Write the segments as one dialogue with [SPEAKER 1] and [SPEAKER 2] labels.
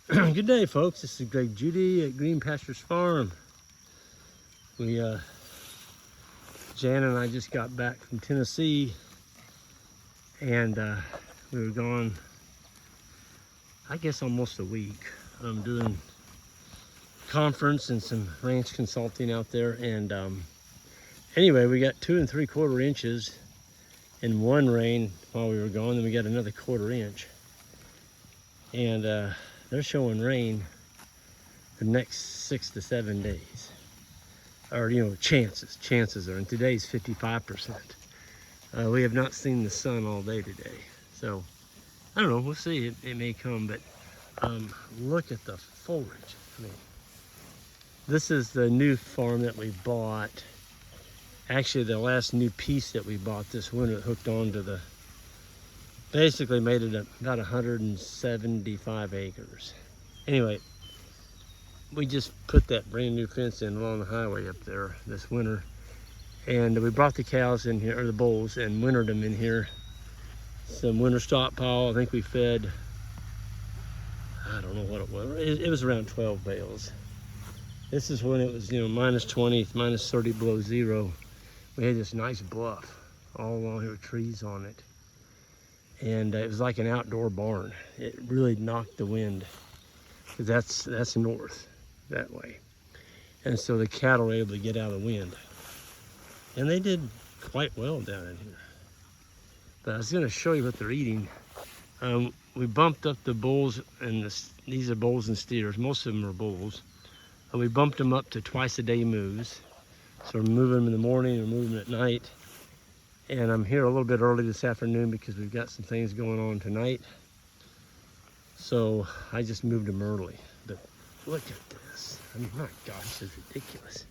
[SPEAKER 1] Good day, folks. This is Greg Judy at Green Pastures Farm. Jan and I just got back from Tennessee, and we were gone, I guess, almost a week. Doing conference and some ranch consulting out there, and anyway, we got 2 3/4 inches in one rain while we were gone. Then we got another 1/4 inch, and they're showing rain the next 6 to 7 days, or chances are, and today's 55%. We have not seen the sun all day today, so I don't know, we'll see. It may come, but look at the foliage. I mean, this is the new farm that we bought. Actually, the last new piece that we bought this winter, hooked onto the, basically made it about 175 acres. Anyway, we just put that brand new fence in along the highway up there this winter, and we brought the cows in here, or the bulls, and wintered them in here. Some winter stockpile. I think we fed, I don't know what it was. It was around 12 bales. This is when it was, minus 20, minus 30 below zero. We had this nice bluff all along here with trees on it. And it was like an outdoor barn. It really knocked the wind, because that's north that way. And so the cattle were able to get out of the wind. And they did quite well down in here. But I was gonna show you what they're eating. We bumped up the bulls, and these are bulls and steers. Most of them are bulls. And we bumped them up to twice a day moves. So we're moving them in the morning, we're moving them at night. And I'm here a little bit early this afternoon because we've got some things going on tonight. So I just moved them early. But look at this. I mean, my gosh, it's ridiculous.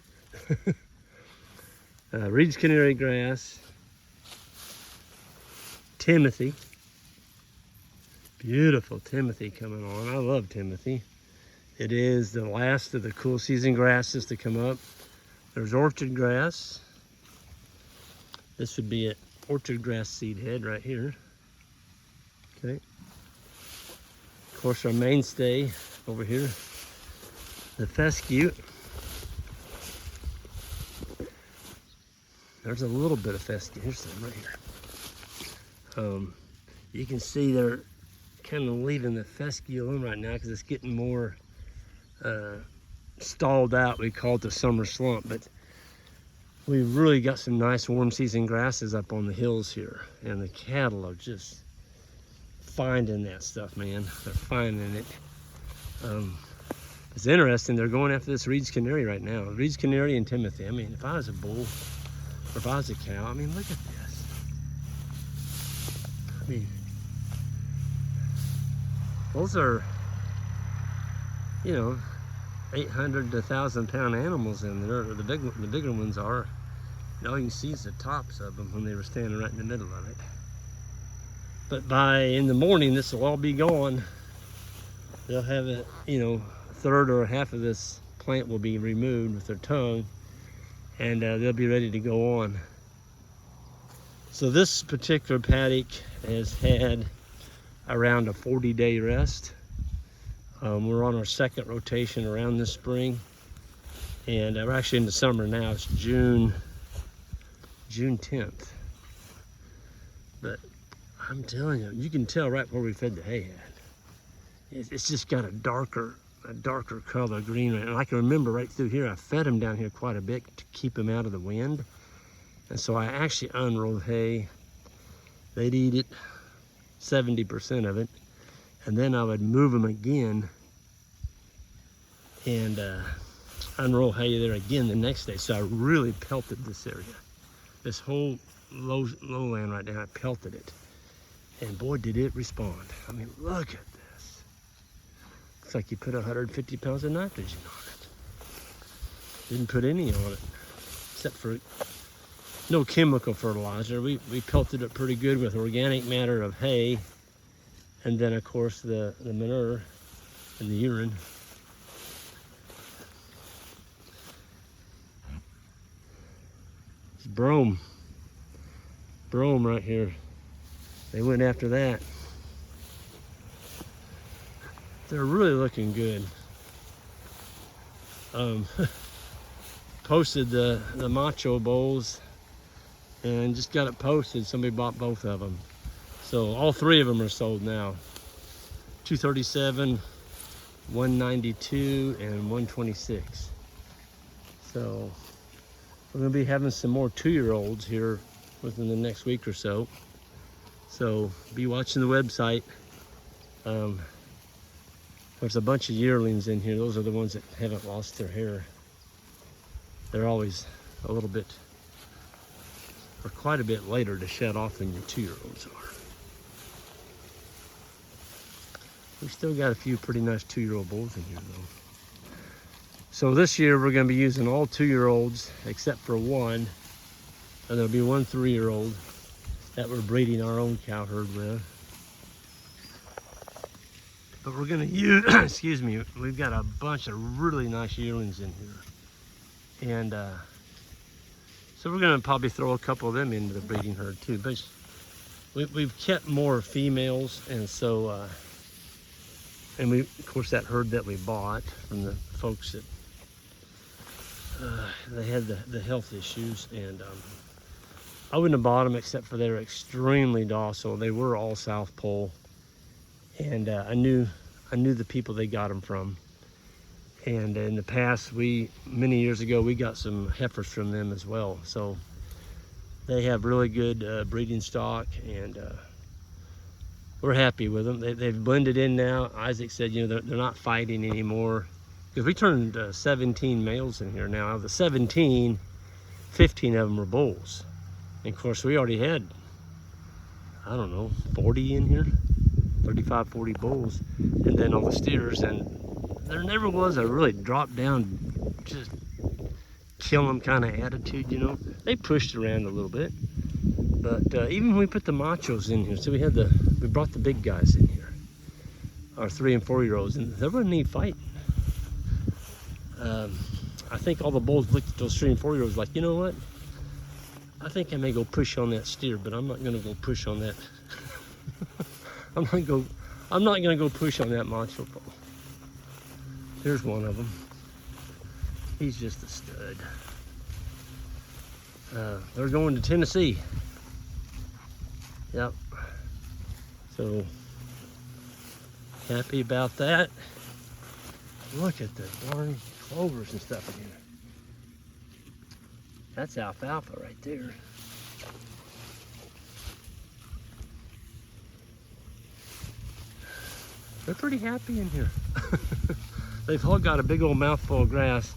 [SPEAKER 1] Reed's canary grass. Timothy. Beautiful Timothy coming on. I love Timothy. It is the last of the cool season grasses to come up. There's orchard grass. This would be an orchard grass seed head right here. Okay. Of course, our mainstay over here, the fescue. There's a little bit of fescue. Here's some right here. You can see they're kind of leaving the fescue alone right now because it's getting more stalled out. We call it the summer slump, but we've really got some nice warm season grasses up on the hills here, and the cattle are just finding that stuff, man. They're finding it. It's interesting, they're going after this Reed's canary right now. Reed's canary and Timothy. I mean, if I was a bull, or if I was a cow, I mean, look at this. I mean, those are, 800 to 1,000 pound animals in there. The bigger ones are. And all you can see is the tops of them when they were standing right in the middle of it. But in the morning, this will all be gone. They'll have a third or half of this plant will be removed with their tongue, and they'll be ready to go on. So this particular paddock has had around a 40-day rest. We're on our second rotation around this spring, and we're actually in the summer now. It's June 10th. But I'm telling you, you can tell right where we fed the hay at. It's just got a darker color green. And I can remember right through here, I fed them down here quite a bit to keep them out of the wind. And so I actually unrolled hay. They'd eat it, 70% of it. And then I would move them again and unroll hay there again the next day. So I really pelted this area. This whole lowland right now, I pelted it. And boy, did it respond. I mean, look at this. Looks like you put 150 pounds of nitrogen on it. Didn't put any on it, except for no chemical fertilizer. We pelted it pretty good with organic matter of hay. And then, of course, the manure and the urine. It's brome right here. They went after that. They're really looking good. Posted the macho bowls and just got it posted. Somebody bought both of them. So all three of them are sold now. 237, 192, and 126. So we're gonna be having some more 2-year-olds here within the next week or so. So be watching the website. There's a bunch of yearlings in here. Those are the ones that haven't lost their hair. They're always a little bit, or quite a bit later to shed off than your 2-year-olds are. We still got a few pretty nice 2-year-old bulls in here though. So this year we're gonna be using all 2-year-olds except for one, and there'll be one 3-year-old that we're breeding our own cow herd with. But we're gonna use, excuse me, we've got a bunch of really nice yearlings in here. And so we're gonna probably throw a couple of them into the breeding herd too. But we've kept more females, and so, and we, of course, that herd that we bought from the folks that, they had the health issues, and I wouldn't have bought them except for they were extremely docile. They were all South Pole. And I knew the people they got them from. And in the past, many years ago, we got some heifers from them as well. So they have really good breeding stock, and we're happy with them. They've blended in now. Isaac said, you know, they're not fighting anymore. Because we turned 17 males in here now. Out of the 17, 15 of them were bulls. And of course, we already had, I don't know, 40 in here. 35, 40 bulls, and then all the steers, and there never was a really drop down, just kill them kind of attitude, you know. They pushed around a little bit, but even when we put the machos in here, so we brought the big guys in here, our 3 and 4-year-olds, and there wasn't any fighting. I think all the bulls looked at those 3 and 4-year-olds like, you know what? I think I may go push on that steer, but I'm not gonna go push on that. I'm not gonna go push on that macho bull. Here's one of them. He's just a stud. They're going to Tennessee. Yep. So happy about that. Look at the darn clovers and stuff in here. That's alfalfa right there. They're pretty happy in here. They've all got a big old mouthful of grass.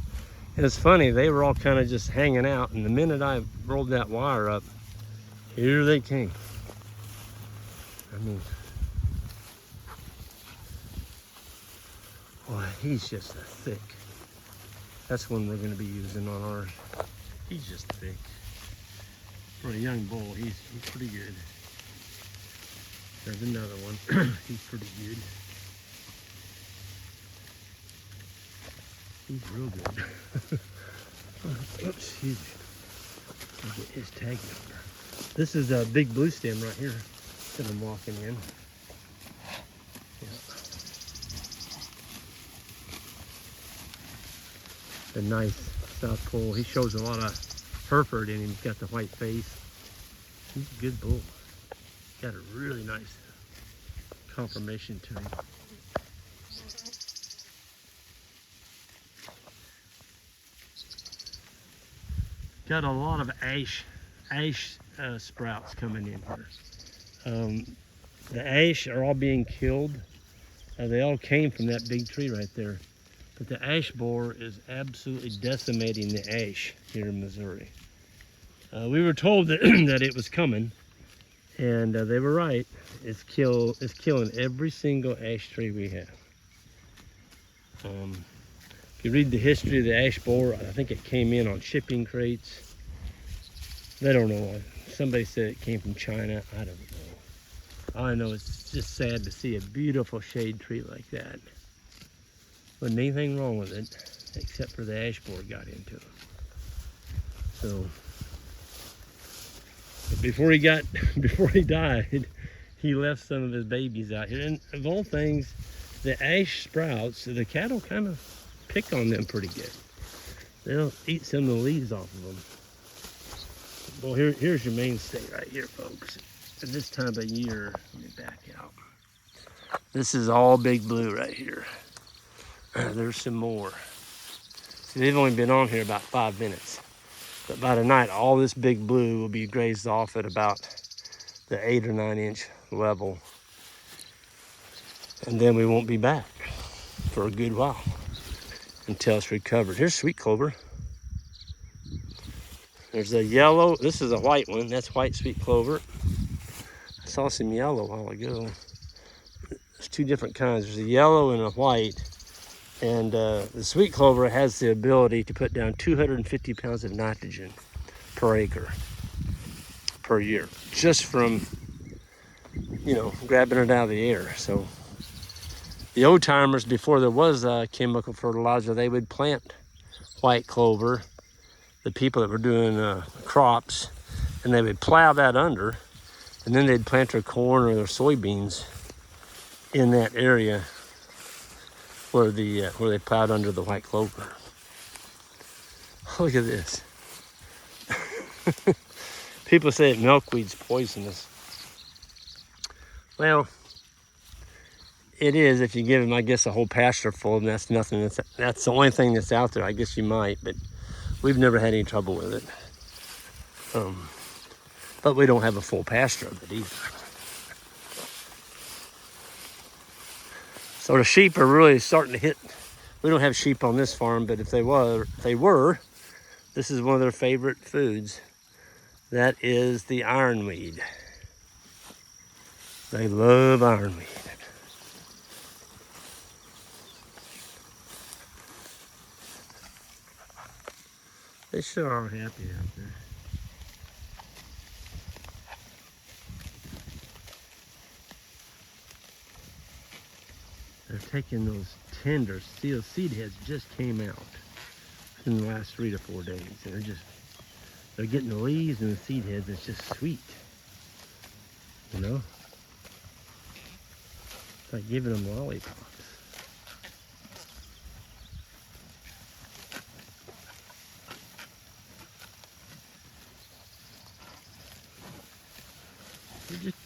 [SPEAKER 1] And it's funny, they were all kind of just hanging out, and the minute I rolled that wire up, here they came. I mean, boy, he's just a thick. That's one we're gonna be using on ours. He's just thick. For a young bull, he's pretty good. There's another one. He's pretty good. He's real good. Oops, excuse me. I'll get his tag number. This is a big blue stem right here that I'm walking in. Yeah. A nice South Pole. He shows a lot of Hereford in him. He's got the white face. He's a good bull. Got a really nice conformation to him. Got a lot of ash sprouts coming in here. The ash are all being killed. They all came from that big tree right there. But the ash borer is absolutely decimating the ash here in Missouri. We were told that, that it was coming, and they were right. It's killing every single ash tree we have. If you read the history of the ash borer, I think it came in on shipping crates. They don't know. Somebody said it came from China. I don't know. All I know it's just sad to see a beautiful shade tree like that. Wasn't anything wrong with it, except for the ash borer got into it. So before he died, he left some of his babies out here. And of all things, the ash sprouts, the cattle kind of pick on them pretty good. They'll eat some of the leaves off of them. Well, here's your mainstay right here, folks. At this time of year, let me back out. This is all big blue right here. There's some more. See, they've only been on here about 5 minutes. But by tonight, all this big blue will be grazed off at about the 8 or 9 inch level. And then we won't be back for a good while until it's recovered. Here's sweet clover. There's a yellow, this is a white one. That's white sweet clover. I saw some yellow a while ago. There's two different kinds. There's a yellow and a white. And the sweet clover has the ability to put down 250 pounds of nitrogen per acre per year, just from, grabbing it out of the air. So the old timers, before there was chemical fertilizer, they would plant white clover, the people that were doing crops, and they would plow that under, and then they'd plant their corn or their soybeans in that area where they plowed under the white clover. Look at this. People say that milkweed's poisonous. Well, it is if you give them, I guess, a whole pasture full, and that's nothing. That's the only thing that's out there. I guess you might, but we've never had any trouble with it. But we don't have a full pasture of it either. So the sheep are really starting to hit. We don't have sheep on this farm, but if they were, this is one of their favorite foods. That is the ironweed. They love ironweed. They sure are happy out there. They're taking those tender steel seed heads just came out in the last 3 to 4 days. And they're getting the leaves and the seed heads. It's just sweet. It's like giving them lollipops.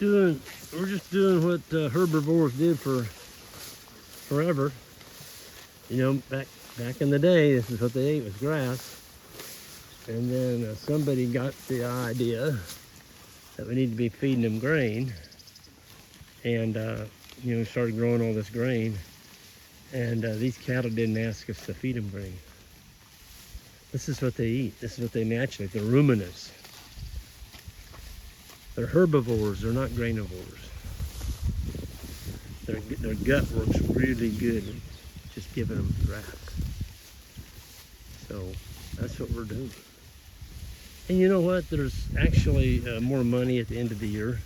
[SPEAKER 1] We're just doing what herbivores did for forever. Back in the day, this is what they ate, was grass. And then somebody got the idea that we need to be feeding them grain, and started growing all this grain. And these cattle didn't ask us to feed them grain. This is what they eat. This is what they naturally. They're ruminants. They're herbivores. They're not grainivores. Their gut works really good with just giving them grass. So that's what we're doing. And you know what? There's actually more money at the end of the year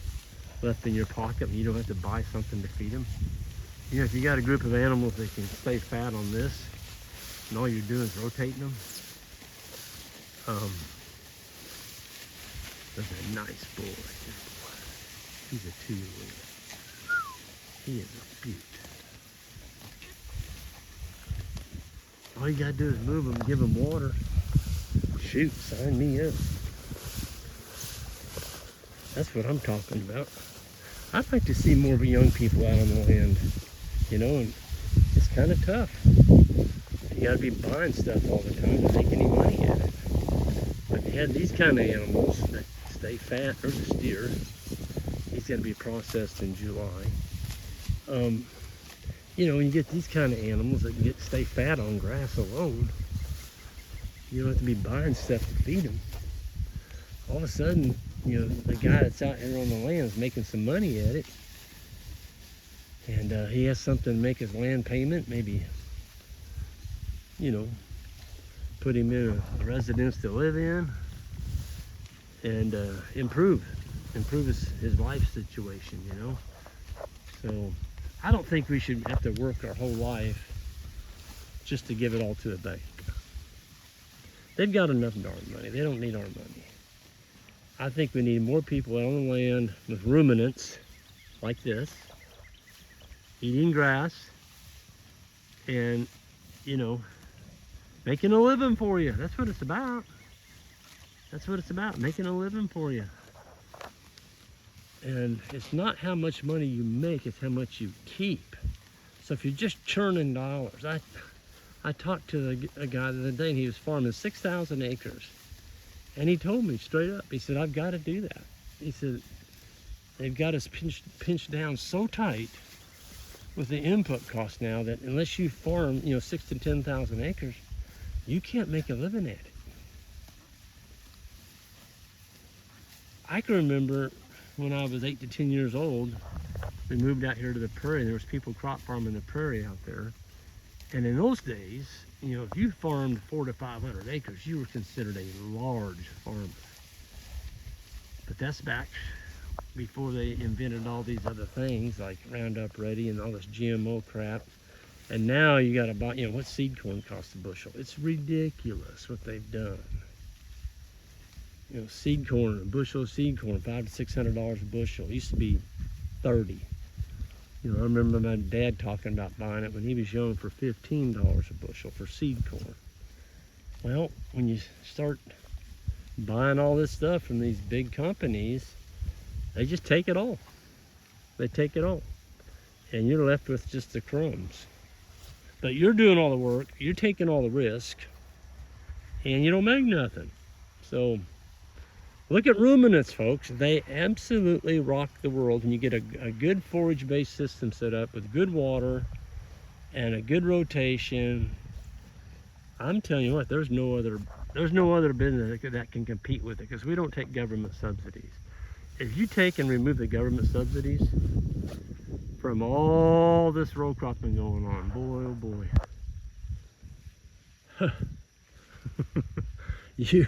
[SPEAKER 1] left in your pocket. You don't have to buy something to feed them. If you got a group of animals that can stay fat on this, and all you're doing is rotating them, there's a nice bull right there, boy. He's a 2-year-old. He is a beaut. All you gotta do is move them, give them water. Shoot, sign me up. That's what I'm talking about. I'd like to see more young people out on the land, and it's kind of tough. You gotta be buying stuff all the time to make any money at it. But if you had these kind of animals that stay fat, or the steer, he's gonna be processed in July. When you get these kind of animals that can stay fat on grass alone, you don't have to be buying stuff to feed them. All of a sudden, the guy that's out here on the land is making some money at it, and he has something to make his land payment, maybe, put him in a residence to live in, and improve his life situation, So I don't think we should have to work our whole life just to give it all to a bank. They've got enough darn money. They don't need our money. I think we need more people out on the land with ruminants like this, eating grass, and, you know, making a living for you. That's what it's about. That's what it's about, making a living for you. And it's not how much money you make, it's how much you keep. So if you're just churning dollars, I talked to a guy the other day, and he was farming 6,000 acres. And he told me straight up, he said, I've got to do that. He said, they've got us pinched down so tight with the input cost now that unless you farm, you know, 6,000 to 10,000 acres, you can't make a living at it. I can remember when I was 8 to 10 years old, we moved out here to the prairie, and there was people crop farming the prairie out there. And in those days, you know, if you farmed 400 to 500 acres, you were considered a large farmer. But that's back before they invented all these other things like Roundup Ready and all this GMO crap. And now you got to buy, you know, what seed corn costs a bushel? It's ridiculous what they've done. You know, seed corn, a bushel of seed corn, $500 to $600 a bushel. It used to be 30. You know, I remember my dad talking about buying it when he was young for $15 a bushel for seed corn. Well, when you start buying all this stuff from these big companies, they just take it all. They take it all. And you're left with just the crumbs. But you're doing all the work, you're taking all the risk, and you don't make nothing. So look at ruminants, folks. They absolutely rock the world. And you get a good forage-based system set up with good water and a good rotation. I'm telling you what, there's no other business that can compete with it, because we don't take government subsidies. If you take and remove the government subsidies from all this row cropping going on, boy, oh boy, you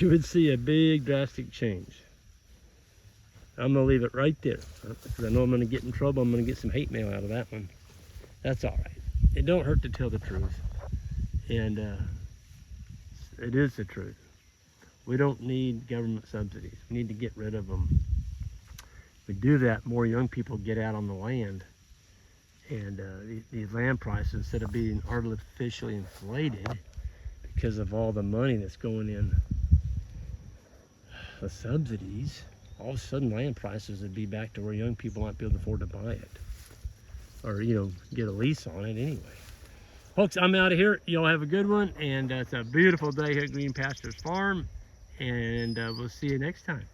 [SPEAKER 1] would see a big drastic change. I'm gonna leave it right there, because I know I'm gonna get in trouble. I'm gonna get some hate mail out of that one. That's all right. It don't hurt to tell the truth, and it is the truth. We don't need government subsidies. We need to get rid of them. If we do that, more young people get out on the land, and these land prices, instead of being artificially inflated because of all the money that's going in the subsidies, all of a sudden land prices would be back to where young people might be able to afford to buy it, or, you know, get a lease on it anyway. Folks, I'm out of here. Y'all have a good one, and it's a beautiful day here at Green Pastures Farm, and we'll see you next time.